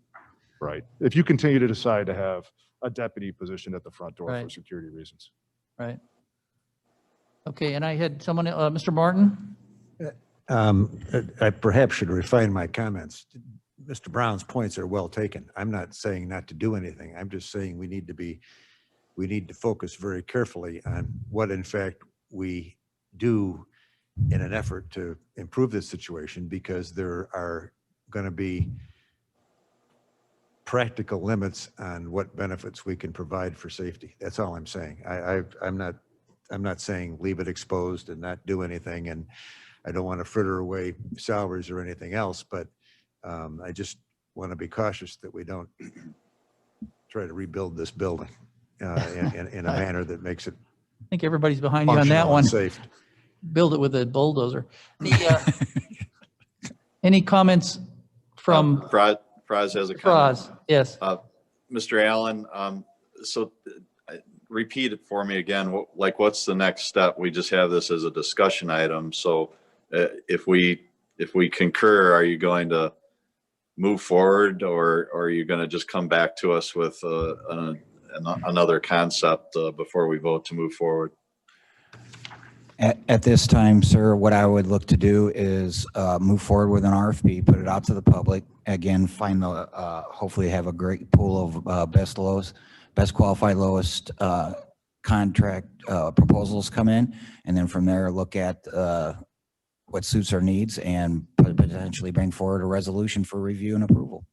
Right. If you continue to decide to have a deputy positioned at the front door for Right. security reasons. right? Okay, and I had someone, Mr. Martin? I perhaps should refine my comments. Mr. Brown's points are well taken. I'm not saying not to do anything. I'm just saying we need to focus very carefully on what in fact we do in an effort to improve this situation, because there are going to be practical limits on what benefits we can provide for safety. That's all I'm saying. I'm not saying leave it exposed and not do anything. And I don't want to fritter away salaries or anything else, but I just want to be cautious that we don't try to rebuild this building in a manner that makes it I think everybody's behind you on that functional one. and safe. Build it with a bulldozer. Any comments from Fraz has a comment. Froz? Yes. Mr. Allen, so repeat it for me again. What's the next step? We just have this as a discussion item. So if we concur, are you going to move forward, or are you going to just come back to us with another concept before we vote to move forward? At this time, sir, what I would look to do is move forward with an RFP, put it out to the public. Again, find the, hopefully have a great pool of best qualified, lowest contract proposals come in. And then from there, look at what suits our needs and potentially bring forward a resolution for review and approval.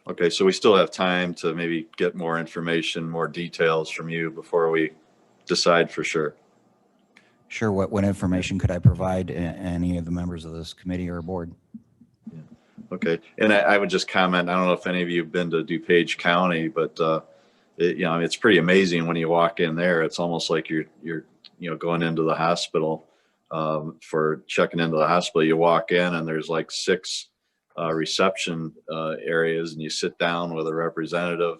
Okay, so we still have time to maybe get more information, more details from you before we decide for sure. Sure. What information could I provide any of the members of this committee or board? Okay, and I would just comment, I don't know if any of you have been to DuPage County, but it's pretty amazing when you walk in there. It's almost like you're going into the hospital for checking into the hospital. You walk in and there's like 6 reception areas, and you sit down with a representative,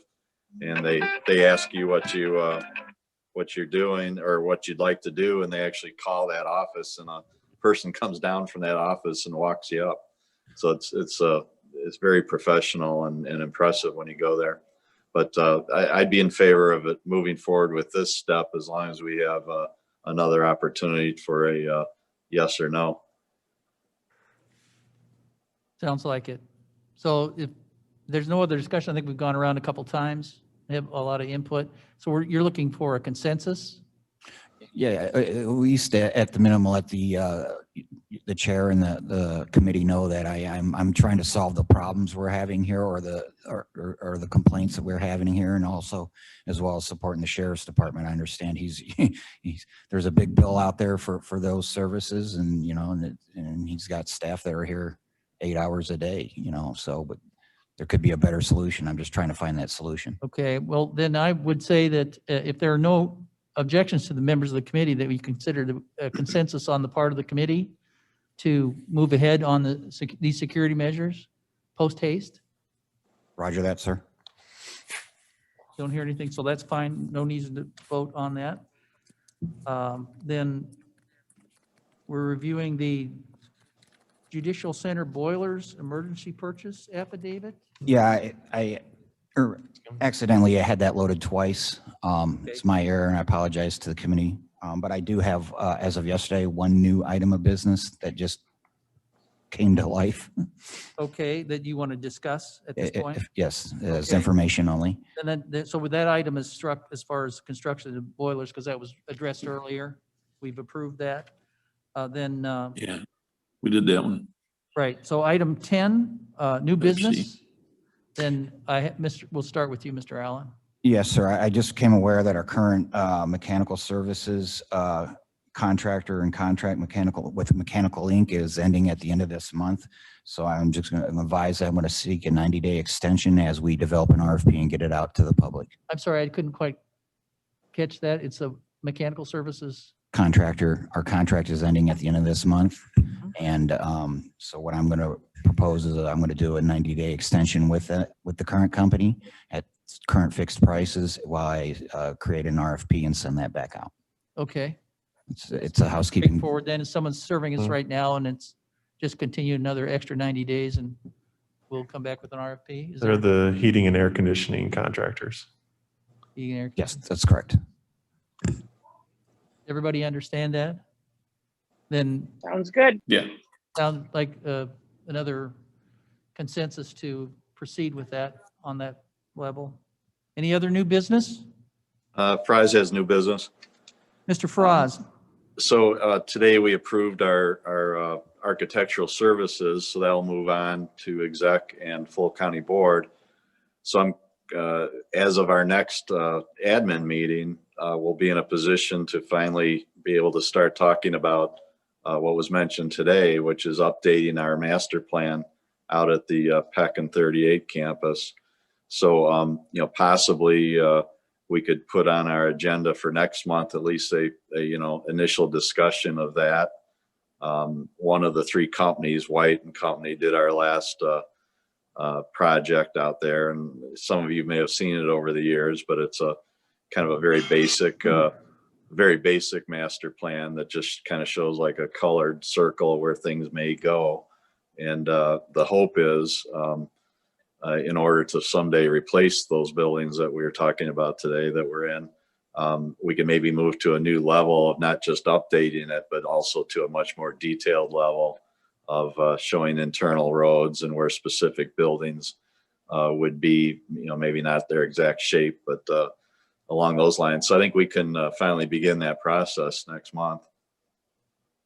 and they ask you what you're doing or what you'd like to do, and they actually call that office, and a person comes down from that office and walks you up. So it's very professional and impressive when you go there. But I'd be in favor of it moving forward with this step as long as we have another opportunity for a yes or no. Sounds like it. So if there's no other discussion, I think we've gone around a couple times. We have a lot of input. So you're looking for a consensus? Yeah, at least at the minimum, let the chair and the committee know that I'm trying to solve the problems we're having here, or the complaints that we're having here, and also as well as supporting the sheriff's department. I understand there's a big bill out there for those services, and and he's got staff that are here 8 hours a day. So but there could be a better solution. I'm just trying to find that solution. Okay, well, then I would say that if there are no objections to the members of the committee, that we consider a consensus on the part of the committee to move ahead on these security measures post haste. Roger that, sir. Don't hear anything, so that's fine. No need to vote on that. Then we're reviewing the Judicial Center boilers emergency purchase affidavit. Yeah, I accidentally had that loaded twice. It's my error, and I apologize to the committee. But I do have, as of yesterday, one new item of business that just came to life. Okay, that you want to discuss at this point? Yes, it's Okay. information only. And then, so with that item is struck as far as construction of boilers, because that was addressed earlier. We've approved that. Then, Yeah, we did that one. right, so item 10, new Let's see. business. Then we'll start with you, Mr. Allen. Yes, sir. I just came aware that our current mechanical services contractor and contract with Mechanical Inc. is ending at the end of this month. So I'm just going to advise that I'm going to seek a 90-day extension as we develop an RFP and get it out to the public. I'm sorry, I couldn't quite catch that. It's a mechanical services. Our contract is ending at the end of this month. And so what I'm going to propose is that I'm going to do a 90-day extension with the current company at current fixed prices while I create an RFP and send that back out. Okay. It's a housekeeping. Forward then, if someone's serving us right now and it's just continue another extra 90 days and we'll come back with an RFP? Is They're there the heating and air conditioning contractors. Yes, that's correct. Everybody understand that? Then Sounds good. Yeah. sound like another consensus to proceed with that on that level. Any other new business? Fry's has new business. Mr. Froz? So today we approved our architectural services, so that'll move on to exec and full county board. So I'm, as of our next admin meeting, we'll be in a position to finally be able to start talking about what was mentioned today, which is updating our master plan out at the Peck and 38 campus. So, possibly we could put on our agenda for next month, at least a initial discussion of that. One of the three companies, White and Company, did our last project out there, and some of you may have seen it over the years, but it's a kind of a very basic master plan that just kind of shows like a colored circle where things may go. And the hope is, in order to someday replace those buildings that we were talking about today that we're in, we can maybe move to a new level of not just updating it, but also to a much more detailed level of showing internal roads and where specific buildings would be, maybe not their exact shape, but along those lines. So I think we can finally begin that process next month.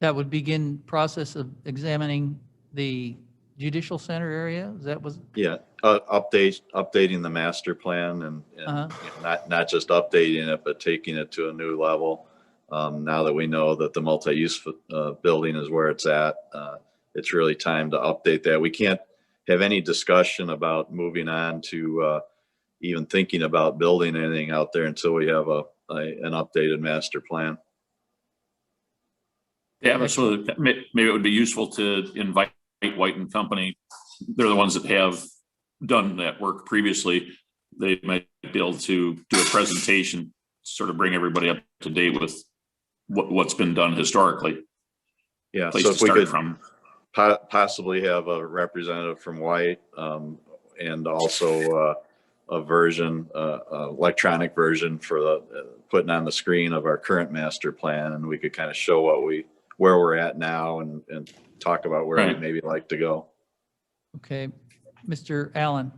That would begin process of examining the judicial center area? Is that was? Yeah, updating the master plan and not just updating it, but taking it to a new level. Now that we know that the multi-use building is where it's at, it's really time to update that. We can't have any discussion about moving on to even thinking about building anything out there until we have an updated master plan. Yeah, so maybe it would be useful to invite White and Company. They're the ones that have done that work previously. They might be able to do a presentation, sort of bring everybody up to date with what's been done historically. Yeah, Place so to if we start could from. possibly have a representative from White and also a version, electronic version for the putting on the screen of our current master plan, and we could kind of show where we're at now and talk about where Right. we'd maybe like to go. Okay, Mr. Allen.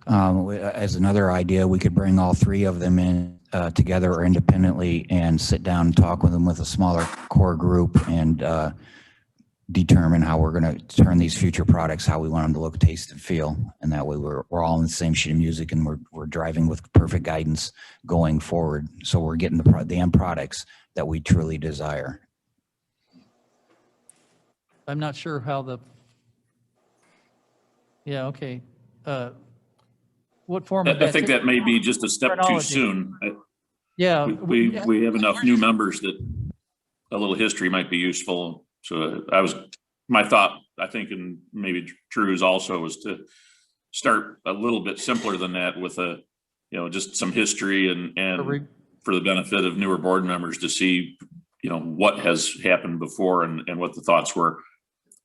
As another idea, we could bring all three of them in together or independently and sit down and talk with them with a smaller core group and determine how we're going to turn these future products, how we want them to look, taste, and feel. And that way we're all in the same sheet of music and we're driving with perfect guidance going forward. So we're getting the end products that we truly desire. I'm not sure how the, yeah, okay. What form of I think that may be just a step too Chronology. soon. Yeah. We have enough new members that a little history might be useful. So my thought, I think, and maybe Drew's also, was to start a little bit simpler than that with just some history and for the benefit of newer board members to see, what has happened before and what the thoughts were.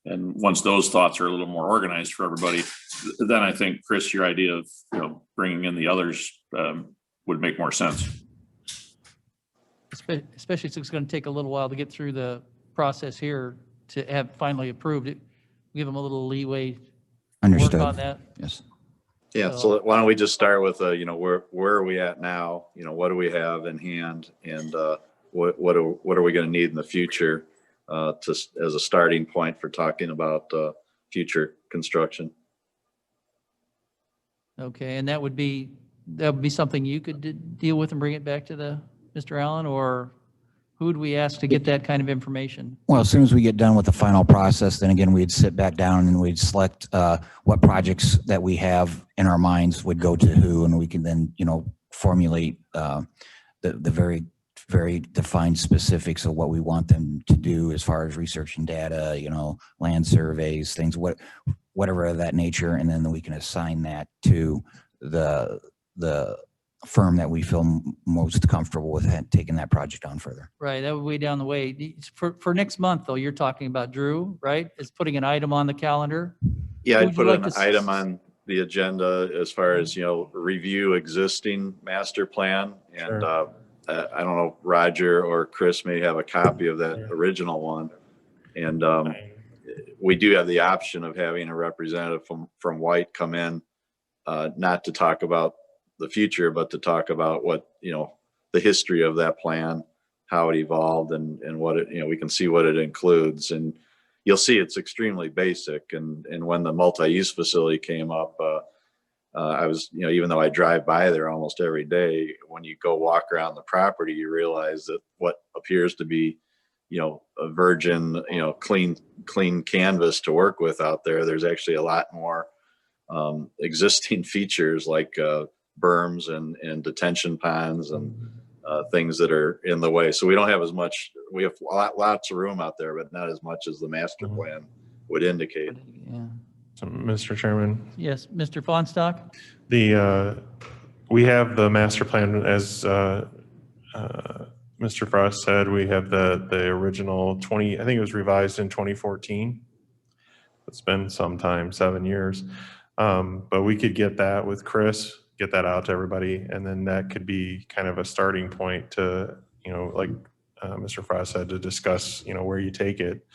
And once those thoughts are a little more organized for everybody, then I think, Chris, your idea of, bringing in the others would make more sense. Especially since it's going to take a little while to get through the process here to have finally approved it. Give them a little leeway. Understood. Work on that. Yes. Yeah, so why don't we just start with, where are we at now? What do we have in hand, and what are we going to need in the future as a starting point for talking about future construction? Okay, and that would be something you could deal with and bring it back to Mr. Allen, or who would we ask to get that kind of information? Well, as soon as we get done with the final process, then again, we'd sit back down and we'd select what projects that we have in our minds would go to who, and we can then, formulate the very, very defined specifics of what we want them to do as far as researching data, land surveys, things, whatever of that nature, and then we can assign that to the firm that we feel most comfortable with taking that project on further. Right, that would way down the way. For next month, though, you're talking about, Drew, right? Is putting an item on the calendar? Yeah, Who I'd would put you like an to item on the agenda as far as, review existing master plan. And Sure. I don't know, Roger or Chris may have a copy of that original one. And we do have the option of having a representative from White come in, not to talk about the future, but to talk about what, the history of that plan, how it evolved, and what it, we can see what it includes. And you'll see it's extremely basic. And when the multi-use facility came up, I was, even though I drive by there almost every day, when you go walk around the property, you realize that what appears to be, a virgin, clean canvas to work with out there. There's actually a lot more existing features like berms and detention ponds and things that are in the way. So we don't have as much, we have lots of room out there, but not as much as the master plan would indicate. Yeah. So, Mr. Chairman, Yes, Mr. Fonstock? we have the master plan as Mr. Frost said, we have the original 20, I think it was revised in 2014. It's been some time, 7 years. But we could get that with Chris, get that out to everybody, and then that could be kind of a starting point to, like Mr. Frost said, to discuss, where you take it.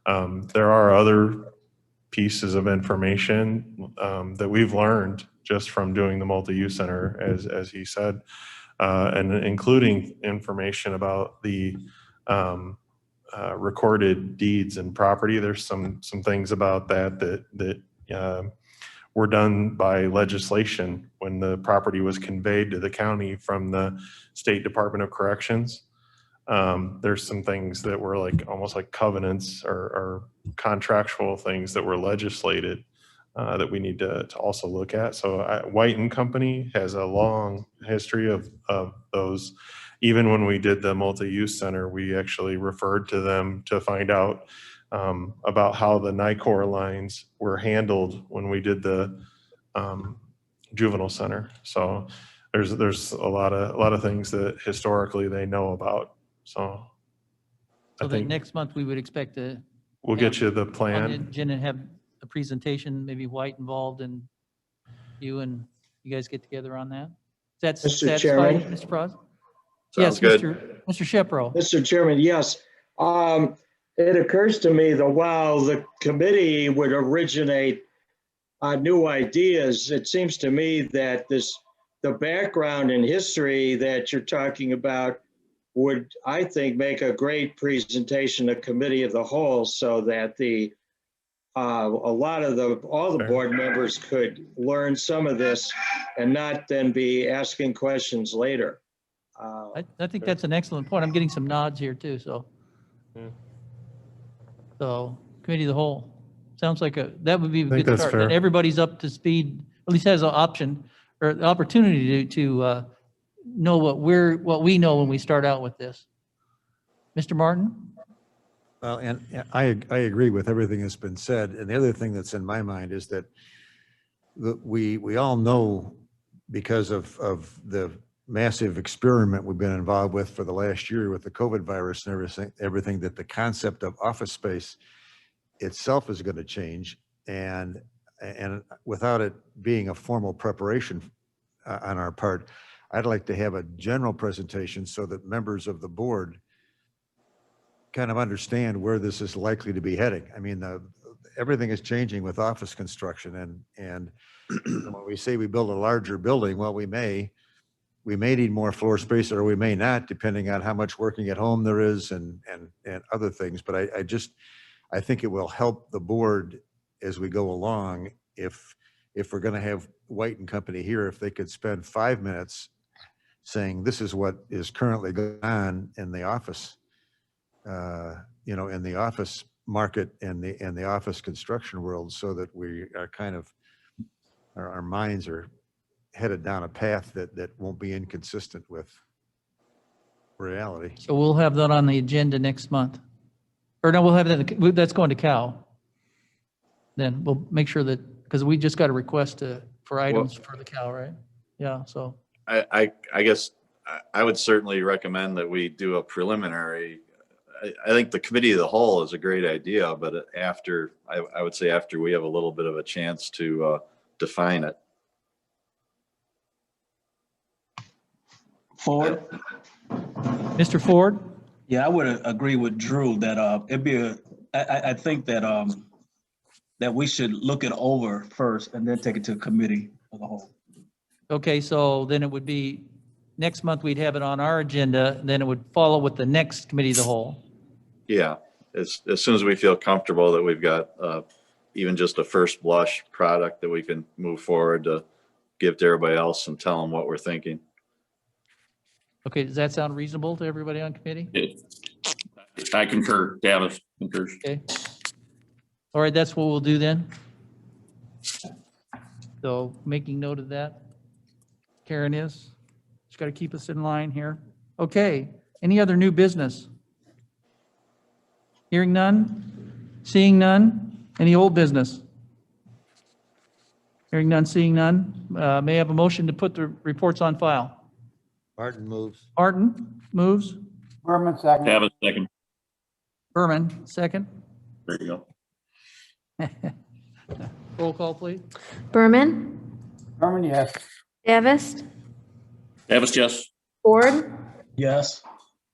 There are other pieces of information that we've learned just from doing the multi-use center, as he said, and including information about the recorded deeds and property. There's some things about that were done by legislation when the property was conveyed to the county from the State Department of Corrections. There's some things that were almost like covenants or contractual things that were legislated that we need to also look at. So White and Company has a long history of those. Even when we did the multi-use center, we actually referred to them to find out about how the NICOR lines were handled when we did the juvenile center. So there's a lot of things that historically they know about. So So then next month, we would expect to. We'll get you the On the plan. agenda and have a presentation, maybe White involved, and you guys get together on that? Is that Mr. satisfied, Chairman? Mr. Frost? Sounds Yes, good. Mr. Shepro. Mr. Chairman, yes. It occurs to me that while the committee would originate new ideas, it seems to me that the background and history that you're talking about would, I think, make a great presentation to committee of the whole, so that all the board members could learn some of this and not then be asking questions later. I think that's an excellent point. I'm getting some nods here too, so. Yeah. So, committee of the whole, sounds like that would be a think good that's start. fair. That everybody's up to speed, at least has an option or the opportunity to know what we know when we start out with this. Mr. Martin? Well, and I agree with everything that's been said. And the other thing that's in my mind is that we all know, because of the massive experiment we've been involved with for the last year with the COVID virus and everything, that the concept of office space itself is going to change. And without it being a formal preparation on our part, I'd like to have a general presentation so that members of the board kind of understand where this is likely to be heading. I mean, everything is changing with office construction, and when we say we build a larger building, well, we may need more floor space, or we may not, depending on how much working at home there is and other things. But I think it will help the board as we go along if we're going to have White and Company here, if they could spend 5 minutes saying this is what is currently going on in the office, in the office market and the office construction world, so that we are kind of, our minds are headed down a path that won't be inconsistent with reality. So we'll have that on the agenda next month. Or no, we'll have that, that's going to Cal. Then we'll make sure that, because we just got a request for items for the Cal, right? Yeah, so. I guess I would certainly recommend that we do a preliminary. I think the committee of the whole is a great idea, but I would say after we have a little bit of a chance to define it. Ford? Mr. Ford? Yeah, I would agree with Drew that I think that that we should look it over first and then take it to committee of the whole. Okay, so then it would be, next month we'd have it on our agenda, then it would follow with the next committee of the whole. Yeah, as soon as we feel comfortable that we've got even just a first blush product that we can move forward to give to everybody else and tell them what we're thinking. Okay, does that sound reasonable to everybody on committee? I concur. Davis concurs. Okay. All right, that's what we'll do then. So making note of that. Karen is. She's got to keep us in line here. Okay, any other new business? Hearing none? Seeing none? Any old business? Hearing none, seeing none. May I have a motion to put the reports on file? Martin moves. Martin moves. Davis second. Berman, second. There you go. Roll call, please. Berman, Yes. Davis, Davis, yes. Ford, Yes.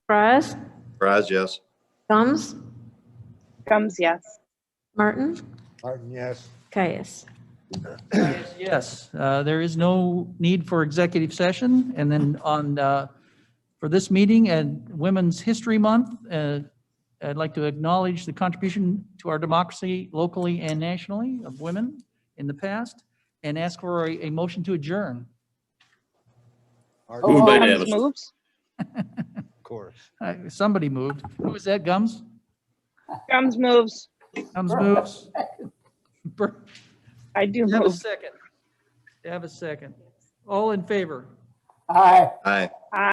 Fries, Raz, yes. Gums, Gums, yes. Martin, Martin, yes. Caius. Yes, there is no need for executive session. And then for this meeting and Women's History Month, I'd like to acknowledge the contribution to our democracy locally and nationally of women in the past and ask for a motion to adjourn. Moved by Gums Davis. moves. Of course. Somebody moved. Who was that, Gums? Gums moves. Gums moves. I do Have a move. second. Have a second. All in favor? Aye. Aye.